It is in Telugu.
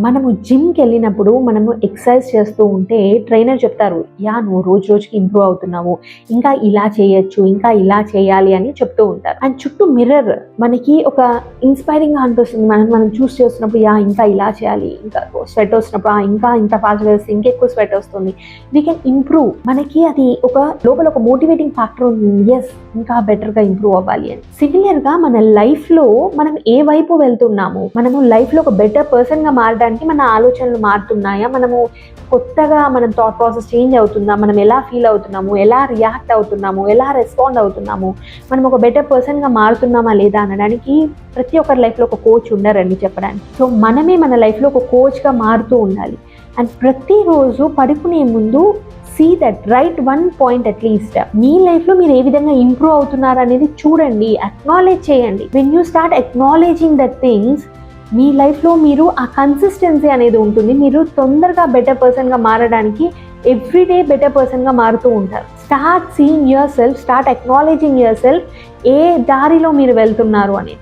మనము జిమ్కి వెళ్ళినప్పుడు మనము ఎక్సర్సైజ్ చేస్తూ ఉంటే ట్రైనర్ చెప్తారు, నువ్వు రోజు రోజుకి ఇంప్రూవ్ అవుతున్నావు, ఇంకా ఇలా చేయొచ్చు, ఇంకా ఇలా చేయాలి అని చెప్తూ ఉంటారు. అండ్ చుట్టూ మిర్రర్ మనకి ఒక ఇన్స్పైరింగ్గా అనిపిస్తుంది. మనం చూస్ చేస్తున్నప్పుడు ఇంకా ఇలా చేయాలి, ఇంకా స్వెట్ వస్తున్నప్పుడు ఇంకా ఇంత ఫాస్ట్ వేస్తే ఇంకెక్కువ స్వెట్ వస్తుంది, వీ కెన్ ఇంప్రూవ్. మనకి అది ఒక లోపల ఒక మోటివేటింగ్ ఫ్యాక్టర్ ఉంటుంది, ఎస్ ఇంకా బెటర్గా ఇంప్రూవ్ అవ్వాలి అని. సిమిలర్గా మన లైఫ్లో మనం ఏ వైపు వెళ్తున్నాము, మనము లైఫ్లో ఒక బెటర్ పర్సన్గా మారడానికి మన ఆలోచనలు మారుతున్నాయా, మనము కొత్తగా మనం థాట్ ప్రాసెస్ చేంజ్ అవుతుందా, మనం ఎలా ఫీల్ అవుతున్నాము, ఎలా రియాక్ట్ అవుతున్నాము, ఎలా రెస్పాండ్ అవుతున్నాము, మనం ఒక బెటర్ పర్సన్గా మారుతున్నామా లేదా అనడానికి ప్రతి ఒక్కరి లైఫ్లో ఒక కోచ్ ఉండరండి చెప్పడానికి. సో మనమే మన లైఫ్లో ఒక కోచ్గా మారుతూ ఉండాలి. అండ్ ప్రతిరోజు పడుకునే ముందు see that right one point at least మీ లైఫ్లో మీరు ఏ విధంగా ఇంప్రూవ్ అవుతున్నారు అనేది చూడండి, అక్నాలెడ్జ్ చేయండి. When you start acknowledging that things, మీ లైఫ్లో మీరు ఆ కన్సిస్టెన్సీ అనేది ఉంటుంది. మీరు తొందరగా బెటర్ పర్సన్గా మారడానికి ఎవ్రీడే బెటర్ పర్సన్గా మారుతూ ఉంటారు. Start seeing yourself, start acknowledging yourself, ఏ దారిలో మీరు వెళ్తున్నారు అనేది.